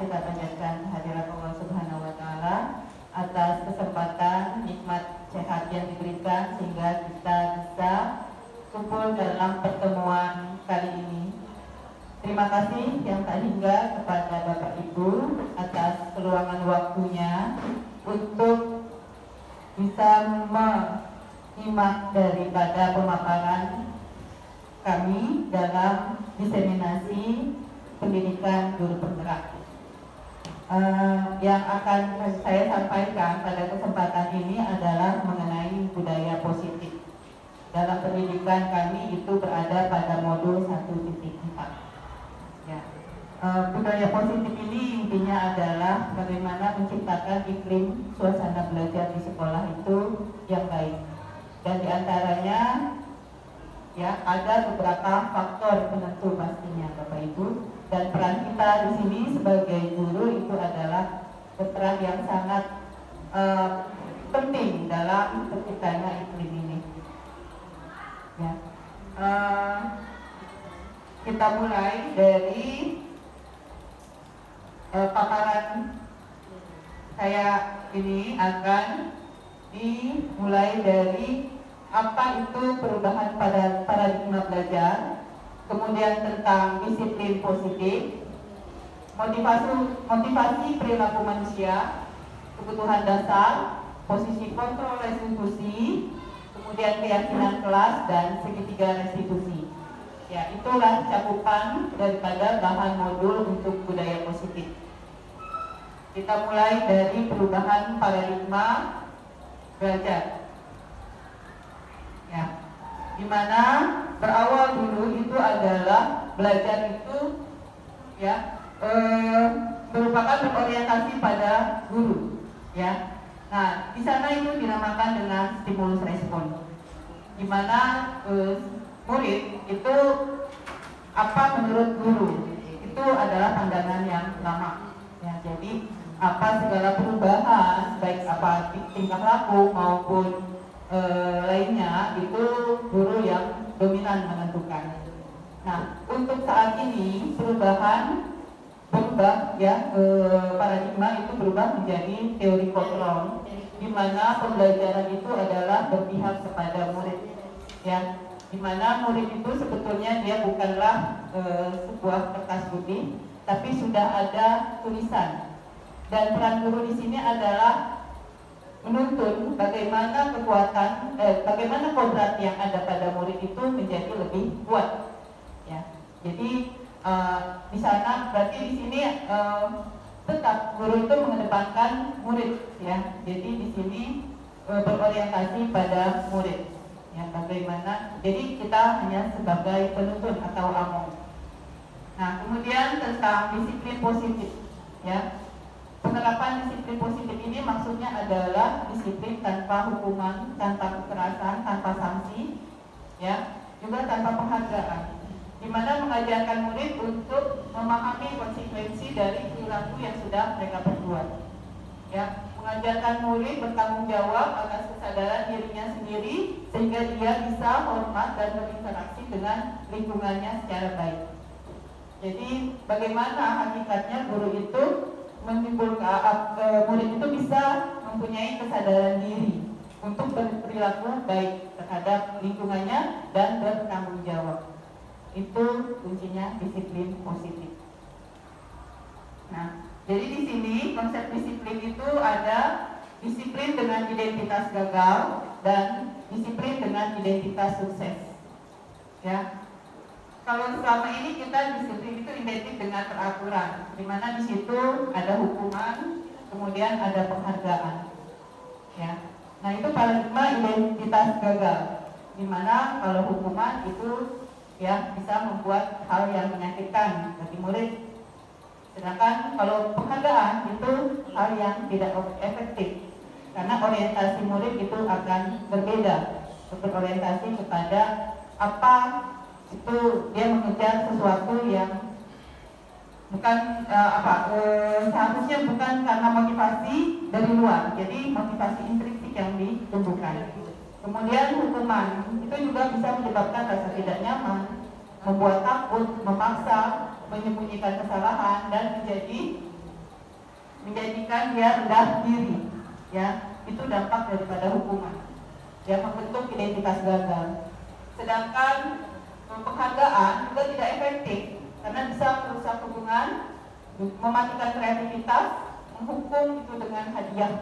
kita panjatkan hadirat Allah Subhanahu wa Ta'ala atas kesempatan nikmat sehat yang diberikan sehingga kita bisa kumpul dalam pertemuan kali ini. Terima kasih yang tak hingga kepada Bapak Ibu atas keluangan waktunya untuk bisa menyimak daripada pemaparan kami dalam diseminasi pendidikan guru penggerak. Yang akan saya sampaikan pada kesempatan ini adalah mengenai budaya positif. Dalam pendidikan kami itu berada pada modul 1.4. Ya. Budaya positif ini intinya adalah bagaimana menciptakan iklim suasana belajar di sekolah itu yang baik. Dan diantaranya ya ada beberapa faktor penentu pastinya Bapak Ibu, dan peran kita di sini sebagai guru itu adalah peran yang sangat penting dalam terciptanya iklim ini. Ya. Kita mulai dari paparan saya ini akan dimulai dari apa itu perubahan pada paradigma belajar, kemudian tentang disiplin positif, motivasi perilaku manusia, kebutuhan dasar, posisi kontrol restitusi, kemudian keyakinan kelas, dan segitiga restitusi. Ya, itulah cakupan daripada bahan modul untuk budaya positif. Kita mulai dari perubahan paradigma belajar. Ya, dimana berawal dulu itu adalah belajar itu ya merupakan berorientasi pada guru. Ya, nah di sana itu dinamakan dengan stimulus respon, dimana murid itu apa menurut guru itu adalah pandangan yang lama. Ya, jadi apa segala perubahan baik apa tingkah laku maupun lainnya itu guru yang dominan menentukan. Nah, untuk saat ini perubahan berubah ya, paradigma itu berubah menjadi teori kontrol, di mana pembelajaran itu adalah berpihak kepada murid. Ya, di mana murid itu sebetulnya dia bukanlah sebuah kertas putih, tapi sudah ada tulisan. Dan peran guru di sini adalah menuntun bagaimana bagaimana kodrat yang ada pada murid itu menjadi lebih kuat. Ya, jadi di sana berarti di sini tetap guru itu mengedepankan murid. Ya, jadi di sini berorientasi pada murid. Ya, bagaimana? Jadi kita hanya sebagai penuntun atau among. Nah, kemudian tentang disiplin positif. Ya. Penerapan disiplin positif ini maksudnya adalah disiplin tanpa hukuman, tanpa kekerasan, tanpa sanksi, ya, juga tanpa penghargaan, di mana mengajarkan murid untuk memahami konsekuensi dari perilaku yang sudah mereka perbuat. Ya, mengajarkan murid bertanggung jawab atas kesadaran dirinya sendiri sehingga dia bisa hormat dan berinteraksi dengan lingkungannya secara baik. Jadi bagaimana hakikatnya guru itu menimbulkan murid itu bisa mempunyai kesadaran diri untuk berperilaku baik terhadap lingkungannya dan bertanggung jawab. Itu kuncinya disiplin positif. Nah, jadi di sini konsep disiplin itu ada disiplin dengan identitas gagal dan disiplin dengan identitas sukses. Ya. Kalau selama ini kita disiplin itu identik dengan peraturan, di mana di situ ada hukuman, kemudian ada penghargaan. Ya, nah itu paradigma identitas gagal, di mana kalau hukuman itu ya bisa membuat hal yang menyakitkan bagi murid, sedangkan kalau penghargaan itu hal yang tidak efektif, karena orientasi murid itu akan berbeda, berorientasi kepada apa itu dia mengejar sesuatu yang bukan seharusnya bukan karena motivasi dari luar, jadi motivasi intrinsik yang ditumbuhkan. Kemudian hukuman itu juga bisa menyebabkan rasa tidak nyaman, membuat takut, memaksa, menyembunyikan kesalahan, dan menjadi menjadikan dia rendah diri, ya, itu dampak daripada hukuman, ya, membentuk identitas gagal. Sedangkan penghargaan juga tidak efektif karena bisa merusak hubungan, mematikan kreativitas, menghukum itu dengan hadiah,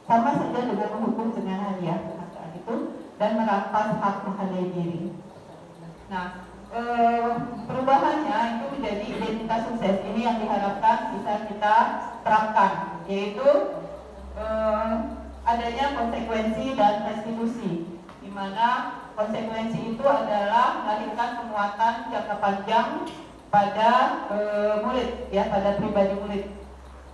sama saja dengan menghukum dengan hadiah penghargaan itu, dan merampas hak menghargai diri. Nah, perubahannya itu menjadi identitas sukses ini yang diharapkan bisa kita terapkan, yaitu adanya konsekuensi dan restitusi, di mana konsekuensi itu adalah melahirkan penguatan jangka panjang pada murid, ya, pada pribadi murid,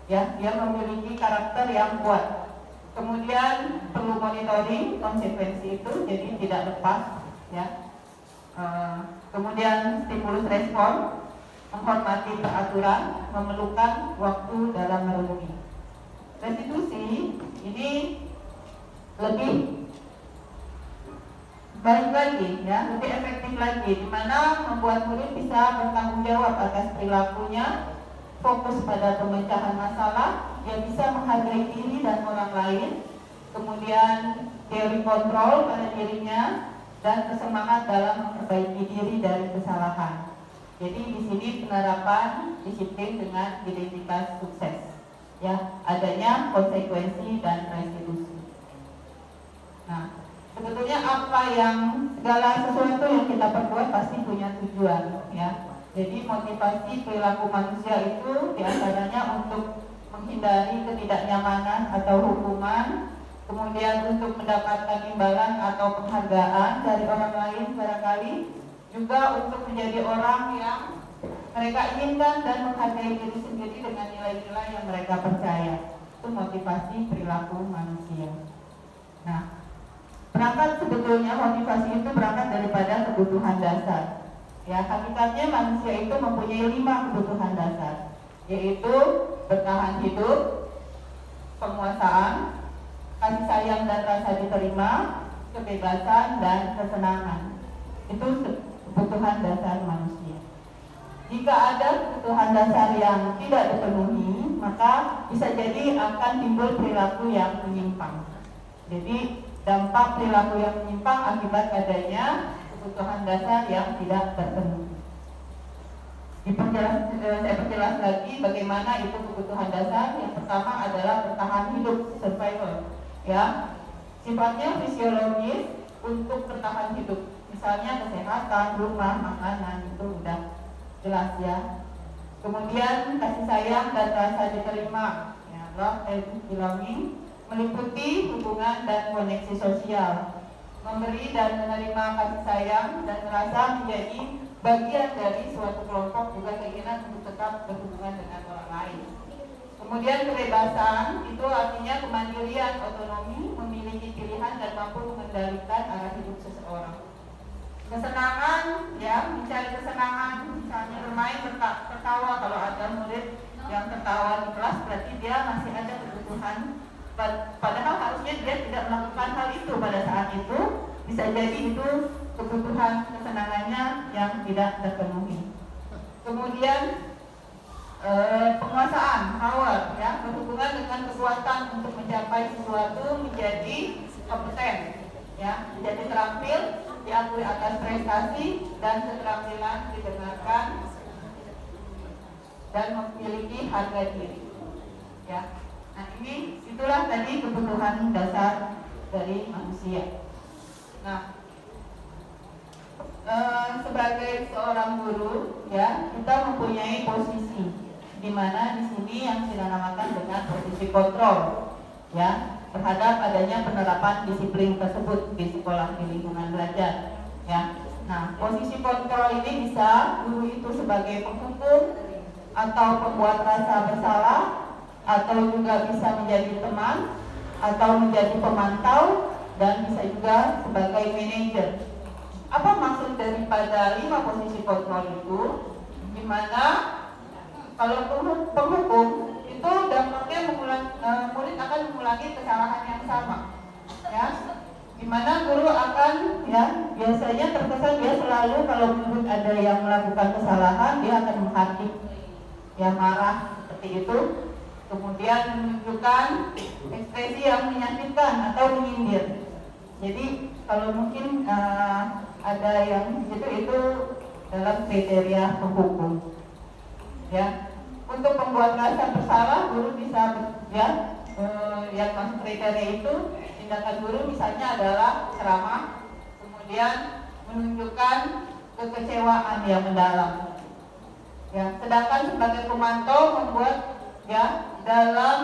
ya, dia memiliki karakter yang kuat. Kemudian perlu monitoring konsekuensi itu, jadi tidak lepas, ya. Kemudian stimulus respon, menghormati peraturan, memerlukan waktu dalam merenungi. Restitusi ini lebih baik lagi, ya, lebih efektif lagi, di mana membuat murid bisa bertanggung jawab atas perilakunya, fokus pada pemecahan masalah, dia bisa menghargai diri dan orang lain, kemudian teori kontrol pada dirinya, dan bersemangat dalam memperbaiki diri dari kesalahan. Jadi di sini penerapan disiplin dengan identitas sukses, ya, adanya konsekuensi dan restitusi. Nah, sebetulnya apa yang segala sesuatu yang kita perbuat pasti punya tujuan, ya. Jadi motivasi perilaku manusia itu diantaranya untuk menghindari ketidaknyamanan atau hukuman, kemudian untuk mendapatkan imbalan atau penghargaan dari orang lain barangkali, juga untuk menjadi orang yang mereka inginkan dan menghargai diri sendiri dengan nilai-nilai yang mereka percaya. Itu motivasi perilaku manusia. Nah, berangkat sebetulnya motivasi itu berangkat daripada kebutuhan dasar. Ya, hakikatnya manusia itu mempunyai 5 kebutuhan dasar, yaitu bertahan hidup, penguasaan, kasih sayang dan rasa diterima, kebebasan dan kesenangan. Itu kebutuhan dasar manusia. Jika ada kebutuhan dasar yang tidak dipenuhi, maka bisa jadi akan timbul perilaku yang menyimpang. Jadi dampak perilaku yang menyimpang akibat adanya kebutuhan dasar yang tidak terpenuhi. Saya perjelas lagi bagaimana itu kebutuhan dasar. Yang pertama adalah bertahan hidup, survival, ya, sifatnya fisiologis untuk bertahan hidup. Misalnya kesehatan, rumah, makanan, itu udah jelas, ya. Kemudian kasih sayang dan rasa diterima, ya, love and belonging, meliputi hubungan dan koneksi sosial, memberi dan menerima kasih sayang dan merasa menjadi bagian dari suatu kelompok, juga keinginan untuk tetap berhubungan dengan orang lain. Kemudian kebebasan itu artinya kemandirian, otonomi, memiliki pilihan dan mampu mengendalikan arah hidup seseorang. Kesenangan, ya, mencari kesenangan, misalnya bermain, tertawa. Kalau ada murid yang tertawa di kelas, berarti dia masih ada kebutuhan, padahal harusnya dia tidak melakukan hal itu pada saat itu. Bisa jadi itu kebutuhan kesenangannya yang tidak terpenuhi. Kemudian penguasaan, power, ya, berhubungan dengan kekuatan untuk mencapai sesuatu, menjadi kompeten, ya, menjadi terampil, diakui atas prestasi dan keterampilan didengarkan dan memiliki harga diri, ya. Nah, itulah tadi kebutuhan dasar dari manusia. Nah, sebagai seorang guru, ya, kita mempunyai posisi, di mana di sini yang kita namakan dengan posisi kontrol, ya, terhadap adanya penerapan disiplin tersebut di sekolah, di lingkungan belajar, ya. Nah, posisi kontrol ini bisa guru itu sebagai penghukum atau pembuat rasa bersalah, atau juga bisa menjadi teman, atau menjadi pemantau, dan bisa juga sebagai manajer. Apa maksud daripada 5 posisi kontrol itu? Dimana kalau penghukum itu dampaknya murid akan mengulangi kesalahan yang sama, ya. Dimana guru akan, ya, biasanya terkesan dia selalu kalau murid ada yang melakukan kesalahan dia akan menghakimi, ya, marah seperti itu. kemudian menunjukkan ekspresi yang menyakitkan atau menyindir. Jadi kalau mungkin ada yang itu dalam kriteria penghukum. Ya, untuk pembuat rasa bersalah guru bisa yang masuk kriteria itu tindakan guru misalnya adalah ceramah, kemudian menunjukkan kekecewaan yang mendalam. Ya, sedangkan sebagai pemantau membuat dalam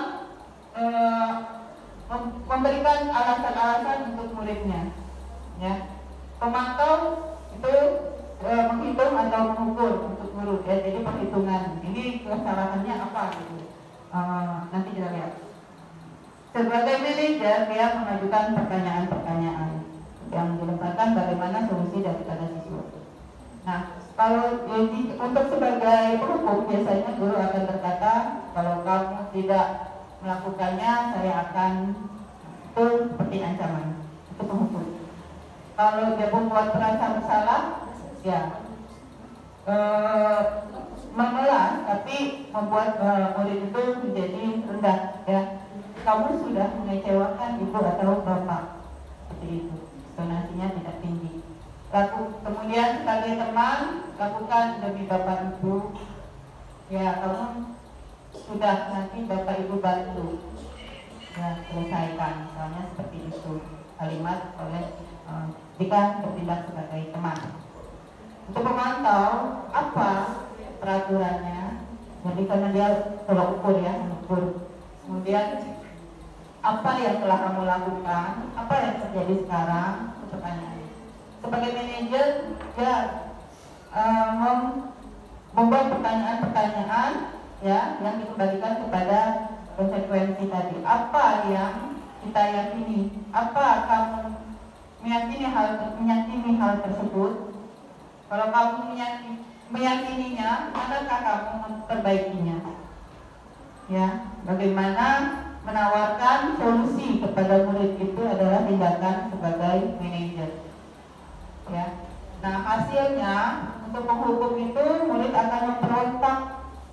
memberikan alasan-alasan untuk muridnya. Ya, pemantau itu menghitung atau mengukur untuk guru. Ya, jadi perhitungan. Ini kesalahannya apa gitu. Nanti kita lihat. Sebagai manajer dia mengajukan pertanyaan-pertanyaan yang dilemparkan bagaimana solusi daripada siswa. Nah, kalau untuk sebagai penghukum biasanya guru akan berkata, kalau kamu tidak melakukannya saya akan itu seperti ancaman. Itu penghukum. Kalau dia membuat perasaan bersalah, ya memelas, tapi membuat murid itu menjadi rendah. Ya, kamu sudah mengecewakan ibu atau bapak, seperti itu. Donasinya tidak tinggi. Kemudian sebagai teman lakukan demi bapak ibu. Ya, kamu sudah nanti bapak ibu bantu. Ya, selesaikan. Misalnya seperti itu kalimat oleh jika bertindak sebagai teman. Untuk memantau apa peraturannya, jadi karena dia tolak ukur ya, mengukur. Kemudian apa yang telah kamu lakukan, apa yang terjadi sekarang, pertanyaannya. Sebagai manajer, dia membuat pertanyaan-pertanyaan ya yang dikembalikan kepada konsekuensi tadi. Apa yang kita yakini? Apa kamu meyakini hal tersebut? Kalau kamu meyakininya, manakah kamu memperbaikinya? Ya, bagaimana menawarkan solusi kepada murid itu adalah tindakan sebagai manajer. Ya, nah hasilnya untuk penghukum itu murid akan memberontak.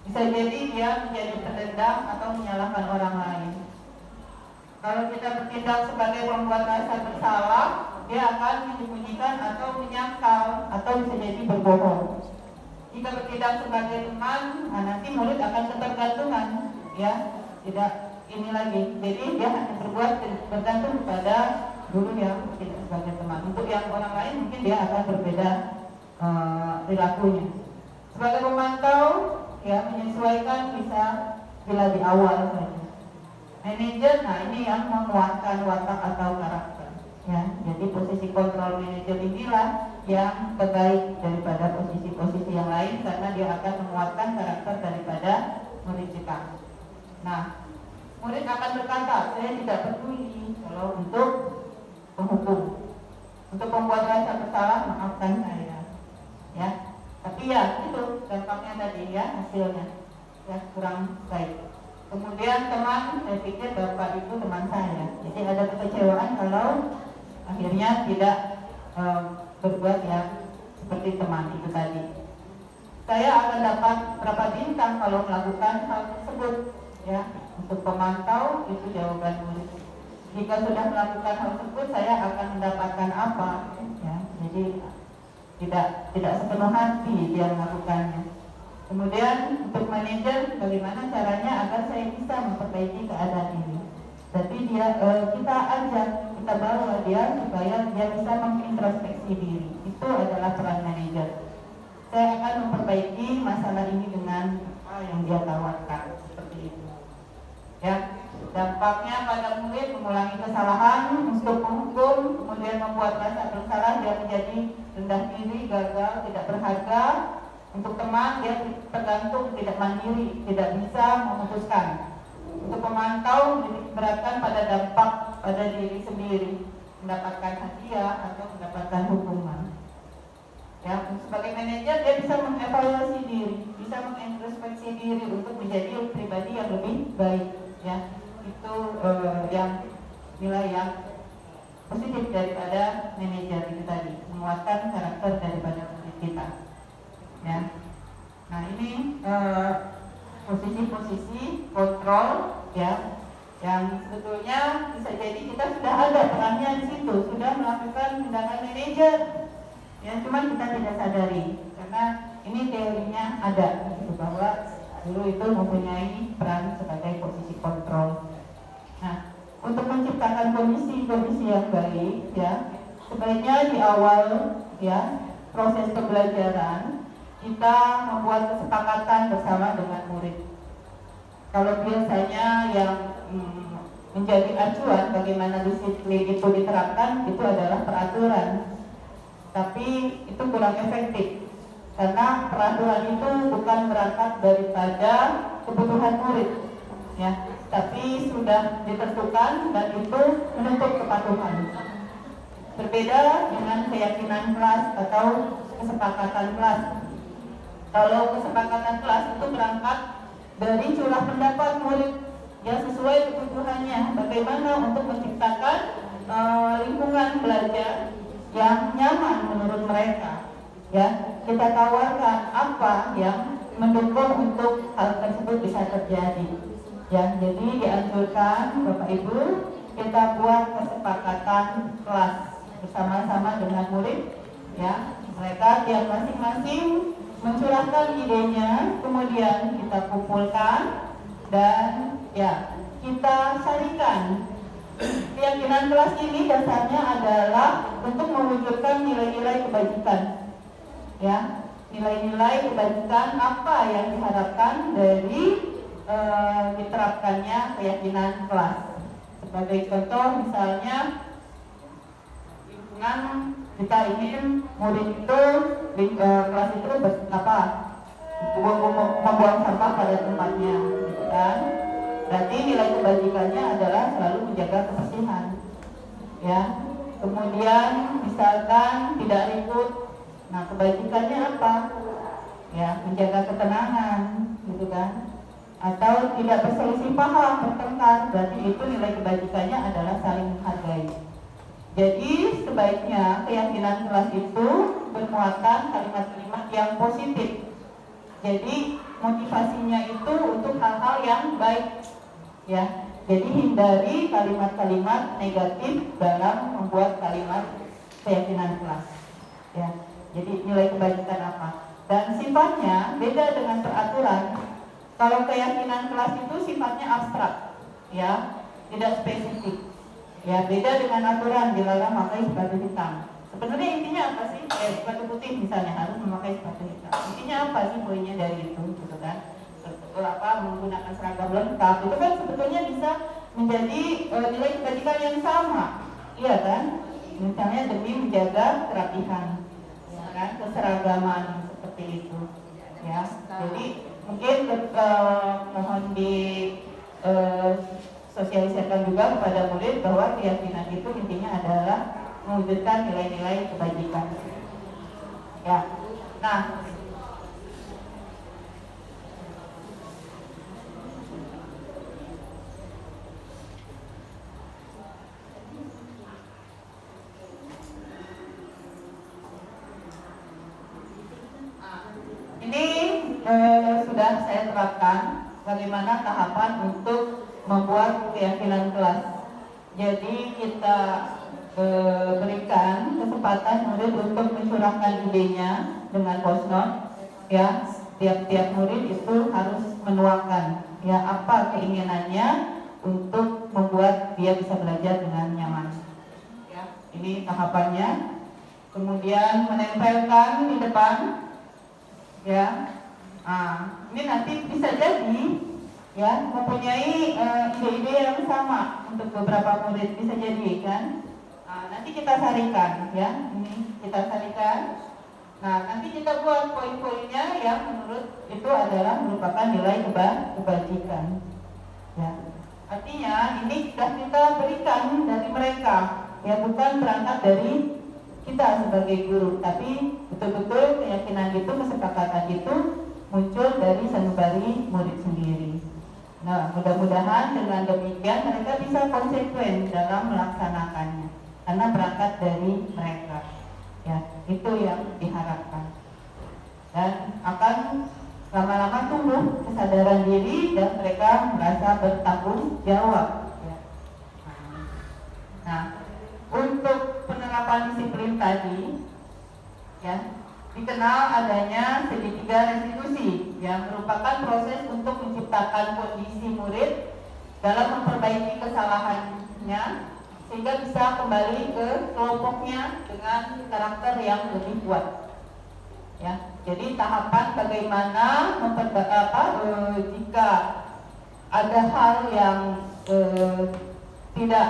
Bisa jadi dia menjadi pendendam atau menyalahkan orang lain. Kalau kita bertindak sebagai pembuat rasa bersalah, dia akan menyembunyikan atau menyangkal atau bisa jadi berbohong. Jika bertindak sebagai teman, nanti murid akan ketergantungan, ya, tidak ini lagi. Jadi dia hanya bergantung kepada guru yang tidak sebagai teman. Untuk yang orang lain mungkin dia akan berbeda perilakunya. Sebagai pemantau, ya menyesuaikan bisa bila di awal saja. Manajer, nah ini yang menguatkan watak atau karakter. Ya, jadi posisi kontrol manajer inilah yang terbaik daripada posisi-posisi yang lain karena dia akan menguatkan karakter daripada murid kita. Nah, murid akan berkata, saya tidak peduli kalau untuk penghukum, untuk membuat rasa bersalah maafkan saya. Ya, tapi ya itu dampaknya tadi ya hasilnya ya kurang baik. Kemudian teman, saya pikir bapak itu teman saya, jadi ada kekecewaan kalau akhirnya tidak berbuat yang seperti teman itu tadi. Saya akan dapat berapa bintang kalau melakukan hal tersebut ya. Untuk pemantau itu jawaban murid. Jika sudah melakukan hal tersebut saya akan mendapatkan apa ya. Jadi tidak sepenuh hati dia melakukannya. Kemudian untuk manajer, bagaimana caranya agar saya bisa memperbaiki keadaan ini. Jadi kita ajak, kita bawa dia supaya dia bisa mengintrospeksi diri. Itu adalah peran manajer. Saya akan memperbaiki masalah ini dengan apa yang dia tawarkan, seperti itu. Ya, dampaknya pada murid mengulangi kesalahan untuk menghukum, kemudian membuat rasa bersalah, dia menjadi rendah diri, gagal, tidak berharga. Untuk teman, dia tergantung, tidak mandiri, tidak bisa memutuskan. Untuk pemantau, diberatkan pada dampak pada diri sendiri, mendapatkan hadiah atau mendapatkan hukuman. Ya, sebagai manajer dia bisa mengevaluasi diri, bisa mengintrospeksi diri untuk menjadi pribadi yang lebih baik. Ya, itu yang nilai yang positif daripada manajer itu tadi, menguatkan karakter daripada murid kita. Ya, nah ini posisi posisi kontrol, ya, yang sebetulnya bisa jadi kita sudah ada perannya di situ, sudah melakukan tindakan manajer, ya, cuma kita tidak sadari karena ini teorinya ada, gitu, bahwa guru itu mempunyai peran sebagai posisi kontrol. Nah, untuk menciptakan kondisi yang baik, ya, sebaiknya di awal, ya, proses pembelajaran kita membuat kesepakatan bersama dengan murid. Kalau biasanya yang menjadi acuan bagaimana disiplin itu diterapkan itu adalah peraturan, tapi itu kurang efektif karena peraturan itu bukan berangkat daripada kebutuhan murid, ya, tapi sudah ditentukan dan itu menuntut kepatuhan. Berbeda dengan keyakinan kelas atau kesepakatan kelas. Kalau kesepakatan kelas itu berangkat dari curah pendapat murid, ya, sesuai kebutuhannya, bagaimana untuk menciptakan lingkungan belajar yang nyaman menurut mereka, ya, kita tawarkan apa yang mendukung untuk hal tersebut bisa terjadi, ya. Jadi dianjurkan Bapak Ibu kita buat kesepakatan kelas bersama-sama dengan murid, ya, mereka tiap masing-masing mencurahkan idenya, kemudian kita kumpulkan dan, ya, kita sarikan. Keyakinan kelas ini dasarnya adalah untuk mewujudkan nilai-nilai kebajikan, ya, nilai-nilai kebajikan apa yang diharapkan dari diterapkannya keyakinan kelas. Sebagai contoh misalnya lingkungan, kita ingin murid itu kelas itu membuang sampah pada tempatnya, gitu kan. Berarti nilai kebajikannya adalah selalu menjaga kebersihan, ya. Kemudian misalkan tidak ribut, nah kebajikannya apa? Ya, menjaga ketenangan, gitu kan. Atau tidak berselisih paham, bertengkar, berarti itu nilai kebajikannya adalah saling menghargai. Jadi sebaiknya keyakinan kelas itu bermuatan kalimat-kalimat yang positif. Jadi motivasinya itu untuk hal-hal yang baik, ya. Jadi hindari kalimat-kalimat negatif dalam membuat kalimat keyakinan kelas, ya. Jadi nilai kebajikan apa? Dan sifatnya beda dengan peraturan. Kalau keyakinan kelas itu sifatnya abstrak, ya, tidak spesifik. Ya, beda dengan aturan dilarang memakai sepatu hitam. Sebenarnya intinya apa sih? Sepatu putih misalnya harus memakai sepatu hitam. Intinya apa sih poinnya dari itu, gitu kan? Menggunakan seragam lengkap itu kan sebetulnya bisa menjadi nilai kebajikan yang sama, iya kan? Misalnya demi menjaga kerapihan, ya kan? Keseragaman seperti itu, ya. Jadi mungkin mohon di sosialisasikan juga kepada murid bahwa keyakinan itu intinya adalah mewujudkan nilai-nilai kebajikan, ya. Nah, ini sudah saya terapkan bagaimana tahapan untuk membuat keyakinan kelas. Jadi kita berikan kesempatan murid untuk mencurahkan idenya dengan voice note, ya. Tiap-tiap murid itu harus menuangkan, ya, apa keinginannya untuk membuat dia bisa belajar dengan nyaman, ya. Ini tahapannya. Kemudian menempelkan di depan, ya. Ini nanti bisa jadi, ya, mempunyai ide-ide yang sama untuk beberapa murid, bisa jadi kan. Nanti kita sarikan, ya, ini kita sarikan. Nah, nanti kita buat poin-poinnya yang menurut itu adalah merupakan nilai kebajikan, ya. Artinya ini sudah kita berikan dari mereka, ya, bukan berangkat dari kita sebagai guru, tapi betul-betul keyakinan itu, kesepakatan itu muncul dari sanubari murid sendiri. Nah, mudah-mudahan dengan demikian mereka bisa konsekuen dalam melaksanakannya karena berangkat dari mereka, ya. Itu yang diharapkan dan akan lama-lama tumbuh kesadaran diri dan mereka merasa bertanggung jawab. Ya. Nah, untuk penerapan disiplin tadi, ya, dikenal adanya segitiga restitusi yang merupakan proses untuk menciptakan kondisi murid dalam memperbaiki kesalahannya sehingga bisa kembali ke kelompoknya dengan karakter yang lebih kuat. Ya, jadi tahapan bagaimana jika ada hal yang tidak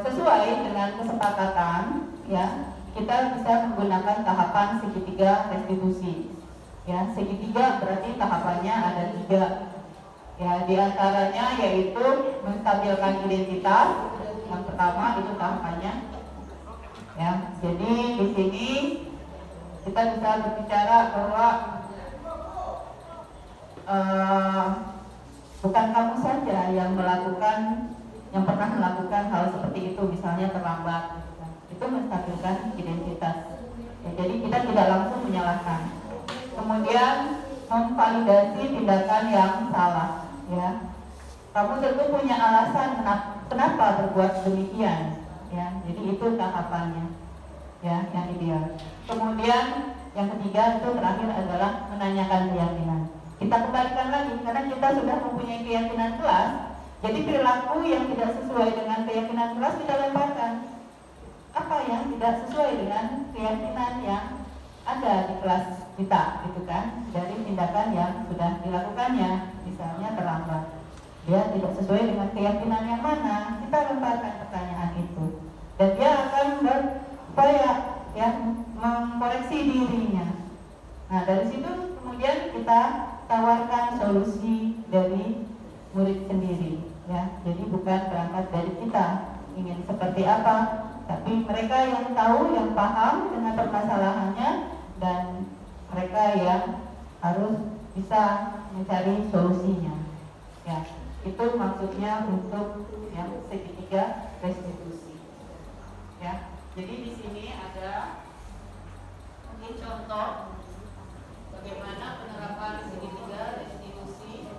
sesuai dengan kesepakatan, ya, kita bisa menggunakan tahapan segitiga restitusi. Ya, segitiga berarti tahapannya ada 3. Ya, diantaranya yaitu menstabilkan identitas. Yang pertama itu tahapannya. Ya, jadi di sini kita bisa berbicara bahwa bukan kamu saja yang pernah melakukan hal seperti itu, misalnya terlambat. Itu menstabilkan identitas. Ya, jadi kita tidak langsung menyalahkan. Kemudian memvalidasi tindakan yang salah. Ya, kamu tentu punya alasan kenapa berbuat demikian. Ya, jadi itu tahapannya. Ya, yang ideal. Kemudian yang ketiga itu terakhir adalah menanyakan keyakinan. Kita kembalikan lagi karena kita sudah mempunyai keyakinan kelas. Jadi perilaku yang tidak sesuai dengan keyakinan kelas kita lemparkan. Apa yang tidak sesuai dengan keyakinan yang ada di kelas kita, gitu kan? Dari tindakan yang sudah dilakukannya, misalnya terlambat. Dia tidak sesuai dengan keyakinan yang mana, kita lemparkan pertanyaan itu. Dan dia akan berupaya ya mengkoreksi dirinya. Nah, dari situ kemudian kita tawarkan solusi dari murid sendiri, ya. Jadi bukan berangkat dari kita ingin seperti apa, tapi mereka yang tahu, yang paham dengan permasalahannya, dan mereka yang harus bisa mencari solusinya. Ya, itu maksudnya untuk yang segitiga restitusi. Ya, jadi di sini ada mungkin contoh bagaimana penerapan segitiga restitusi.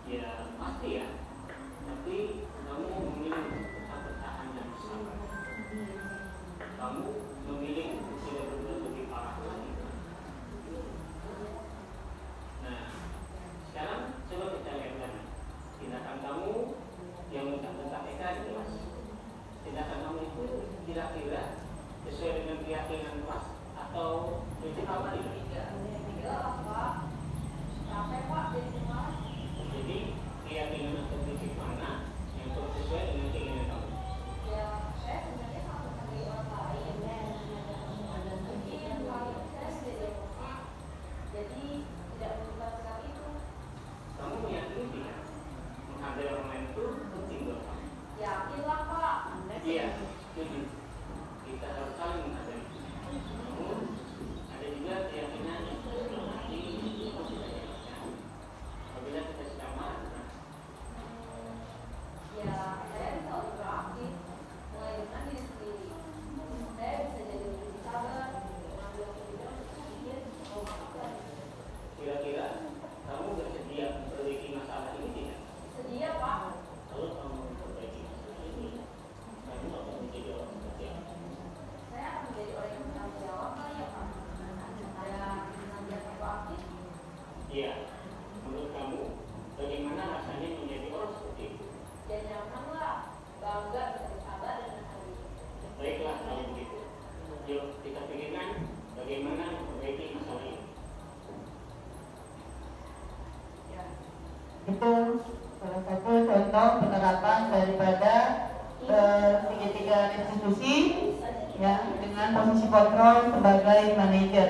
Ya pasti ya. Itu salah satu contoh penerapan daripada segitiga restitusi ya, dengan posisi kontrol sebagai manajer.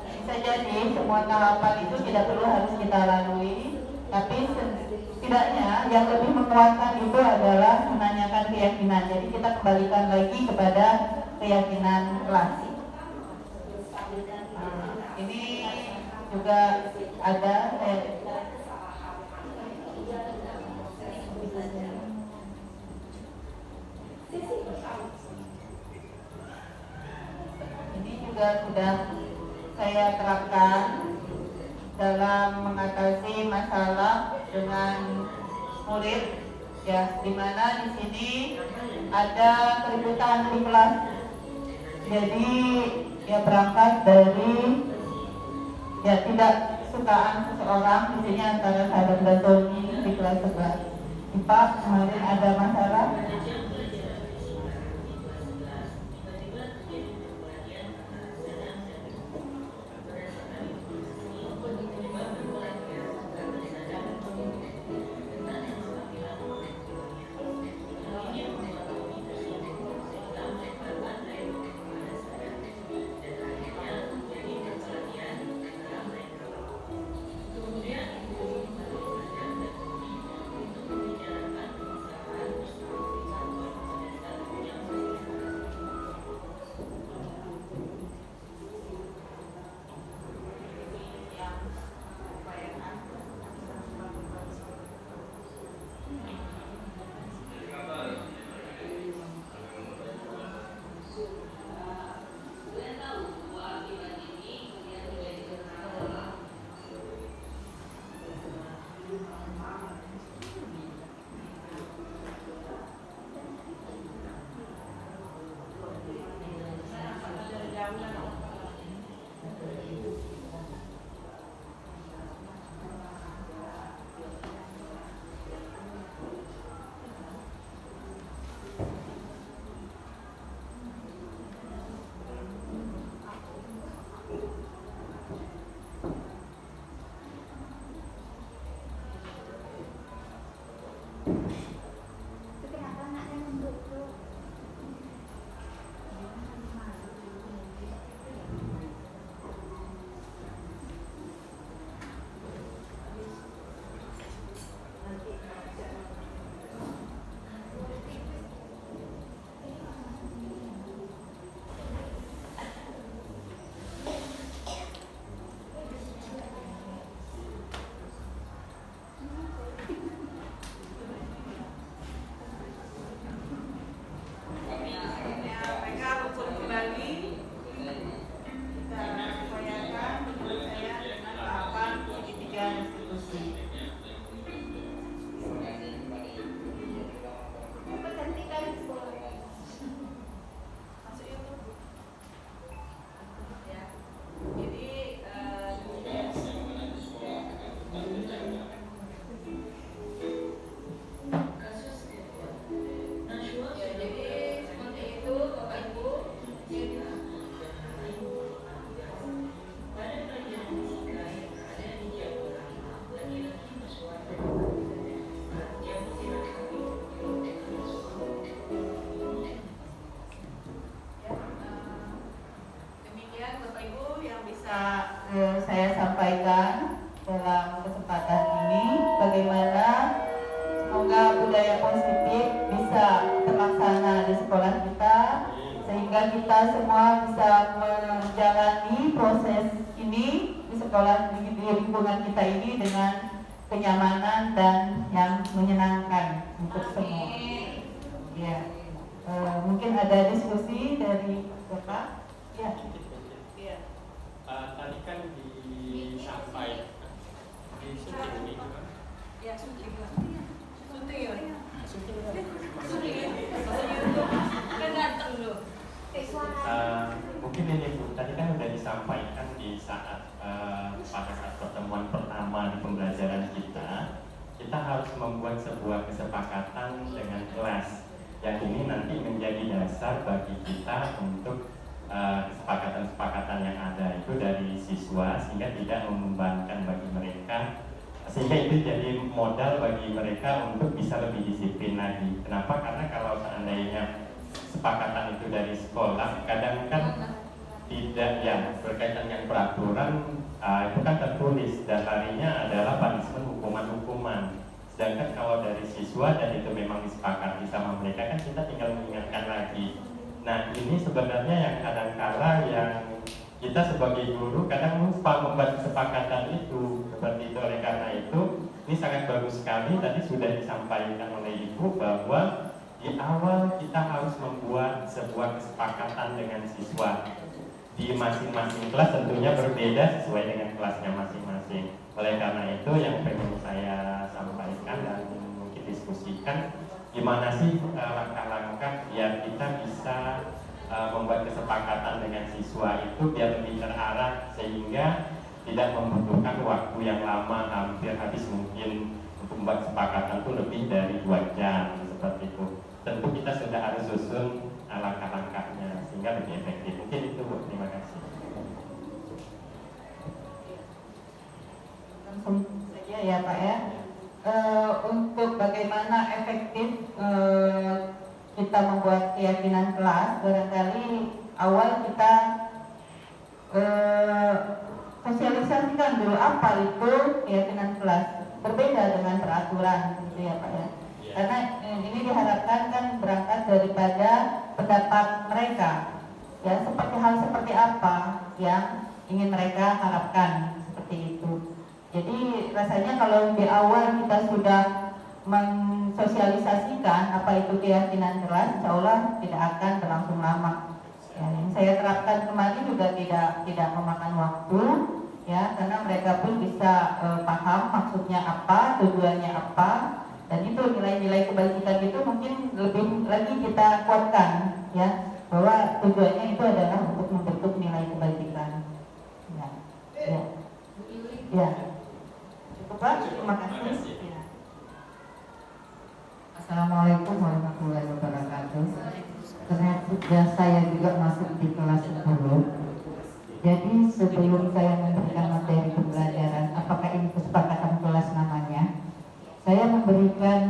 Bisa jadi semua tahapan itu tidak perlu harus kita lalui, tapi setidaknya yang lebih menguatkan itu adalah menanyakan keyakinan. Jadi kita kembalikan lagi kepada keyakinan kelas. Ini juga ada ini juga sudah saya terapkan dalam mengatasi masalah dengan murid ya, dimana di sini ada keributan di kelas. Jadi ya berangkat dari ya tidak sukaan seseorang, di sini antara sahabat dan Tony di kelas 11 IPA kemarin ada masalah. Saya sampaikan dalam kesempatan ini, bagaimana semoga budaya positif bisa terlaksana di sekolah kita, sehingga kita semua bisa menjalani proses ini di sekolah, di lingkungan kita ini dengan kenyamanan dan yang menyenangkan untuk semua. Ya, mungkin ada diskusi dari Bapak. Ya. Tadi kan disampaikan di syuting ini kan? Ya, syuting ya. Kan datang loh. Mungkin ini Bu, tadi kan sudah disampaikan di saat pada saat pertemuan pertama di pembelajaran kita harus membuat sebuah kesepakatan dengan kelas yang ini nanti menjadi dasar bagi kita untuk kesepakatan-kesepakatan yang ada itu dari siswa, sehingga tidak membebankan bagi mereka sehingga itu jadi modal bagi mereka untuk bisa lebih disiplin lagi. Kenapa? Karena kalau seandainya kesepakatan itu dari sekolah, kadang kan tidak ya berkaitan dengan peraturan, itu kan tertulis dan larinya adalah punishment, hukuman-hukuman. Sedangkan kalau dari siswa dan itu memang disepakati sama mereka, kan kita tinggal mengingatkan lagi. Nah, ini sebenarnya yang kadang-kala yang kita sebagai guru kadang lupa membuat kesepakatan itu. Seperti itu, oleh karena itu ini sangat bagus sekali tadi sudah disampaikan oleh Ibu bahwa di awal kita harus membuat sebuah kesepakatan dengan siswa. Di masing-masing kelas tentunya berbeda sesuai dengan kelasnya masing-masing. Oleh karena itu yang pengen saya sampaikan dan mungkin diskusikan, gimana sih langkah-langkah biar kita bisa membuat kesepakatan dengan siswa itu biar lebih terarah sehingga tidak membutuhkan waktu yang lama, hampir habis mungkin untuk membuat kesepakatan itu lebih dari 2 jam seperti itu. Tentu kita sudah harus susun langkah-langkahnya sehingga lebih efektif. Mungkin itu, Bu. Terima kasih. Langsung saja ya Pak ya. Untuk bagaimana efektif kita membuat keyakinan kelas, barangkali awal kita sosialisasikan dulu apa itu keyakinan kelas, berbeda dengan peraturan gitu ya Pak ya. Karena ini diharapkan kan berangkat daripada pendapat mereka ya, seperti hal seperti apa yang ingin mereka harapkan, seperti itu. Jadi rasanya kalau di awal kita sudah mensosialisasikan apa itu keyakinan kelas, insya Allah tidak akan berlangsung lama. Ya, yang saya terapkan kemarin juga tidak memakan waktu, ya, karena mereka pun bisa paham maksudnya apa, tujuannya apa, dan itu nilai-nilai kebajikan itu mungkin lebih lagi kita kuatkan, ya, bahwa tujuannya itu adalah untuk membentuk nilai kebajikan. Ya, ya, ya. Cukup Pak, terima kasih. Ya. Assalamualaikum warahmatullahi wabarakatuh. Ternyata saya juga masuk di kelas 10. Jadi sebelum saya memberikan materi pembelajaran, apakah ini kesepakatan kelas namanya, saya memberikan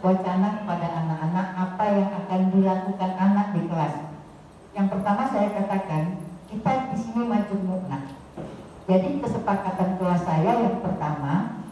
wacana kepada anak-anak apa yang akan dilakukan anak di kelas. Yang pertama saya katakan, kita di sini majmu'ah. Jadi kesepakatan kelas saya yang pertama,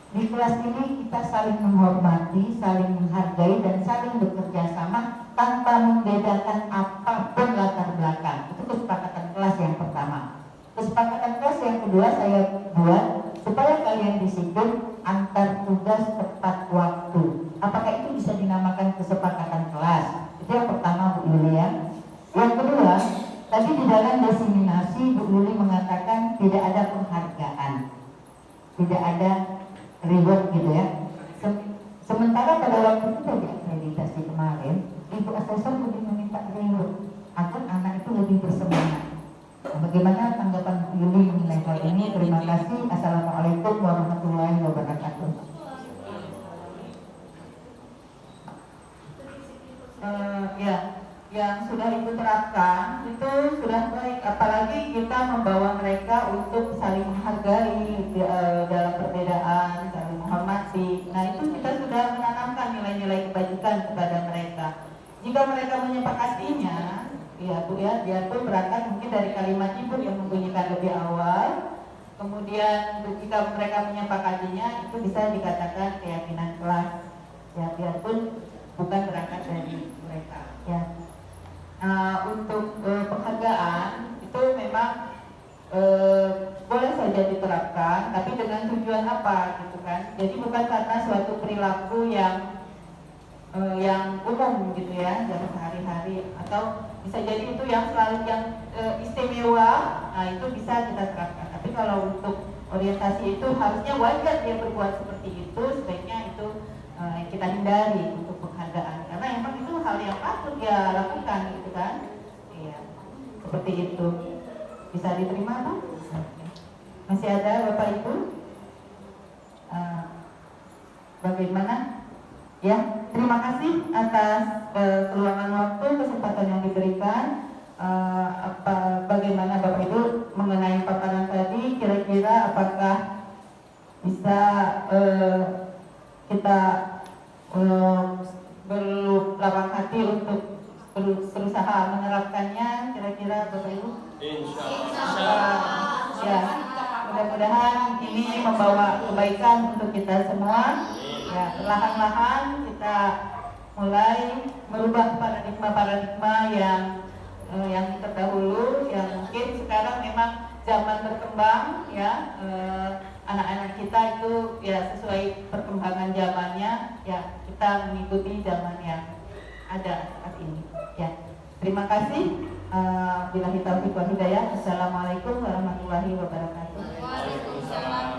di kelas ini kita saling menghormati, saling menghargai, dan saling bekerja sama tanpa membedakan apapun latar belakang. Itu kesepakatan kelas yang pertama. Kesepakatan kelas yang kedua saya buat supaya kalian disiplin antar tugas tepat waktu. Apakah itu bisa dinamakan kesepakatan kelas? Itu yang pertama, Bu Yulia. Yang kedua, tadi di dalam diseminasi Bu Yuli mengatakan tidak ada penghargaan, tidak ada reward gitu ya. Sementara pada waktu kita di akreditasi kemarin, Ibu Asesor lebih meminta reward agar anak itu lebih bersemangat. Nah, bagaimana tanggapan Bu Yuli mengenai hal ini? Terima kasih. Assalamualaikum warahmatullahi wabarakatuh. Ya, yang sudah Ibu terapkan itu sudah baik, apalagi kita membawa mereka untuk saling menghargai dalam perbedaan, saling menghormati. Nah, itu kita sudah menanamkan nilai-nilai kebajikan kepada mereka. Jika mereka menyepakatinya, ya Bu ya, biarpun berangkat mungkin dari kalimat Ibu yang membunyikan lebih awal, kemudian jika mereka menyepakatinya, itu bisa dikatakan keyakinan kelas. Ya, biarpun bukan berangkat dari mereka. Ya. Untuk penghargaan itu memang boleh saja diterapkan, tapi dengan tujuan apa gitu kan? Jadi bukan karena suatu perilaku yang umum gitu ya, dari sehari-hari, atau bisa jadi itu yang selalu yang istimewa. Nah, itu bisa kita terapkan. Tapi kalau untuk orientasi itu harusnya wajar dia berbuat seperti itu, sebaiknya itu kita hindari untuk penghargaan, karena emang itu hal yang patut dia lakukan gitu kan. Iya, seperti itu. Bisa diterima Bu? Masih ada Bapak Ibu? Bagaimana? Ya, terima kasih atas keluangan waktu, kesempatan yang diberikan. Bagaimana Bapak Ibu mengenai paparan tadi? Kira-kira apakah bisa kita berlapang hati untuk berusaha menerapkannya. Kira-kira Bapak Ibu? Ya, mudah-mudahan ini membawa kebaikan untuk kita semua. Ya, perlahan-lahan kita mulai merubah paradigma-paradigma yang terdahulu, yang mungkin sekarang memang zaman berkembang, ya. Anak-anak kita itu ya sesuai perkembangan zamannya, ya kita mengikuti zaman yang ada saat ini. Ya, terima kasih. Billahi taufiq wal hidayah. Assalamualaikum warahmatullahi wabarakatuh. Waalaikumsalam.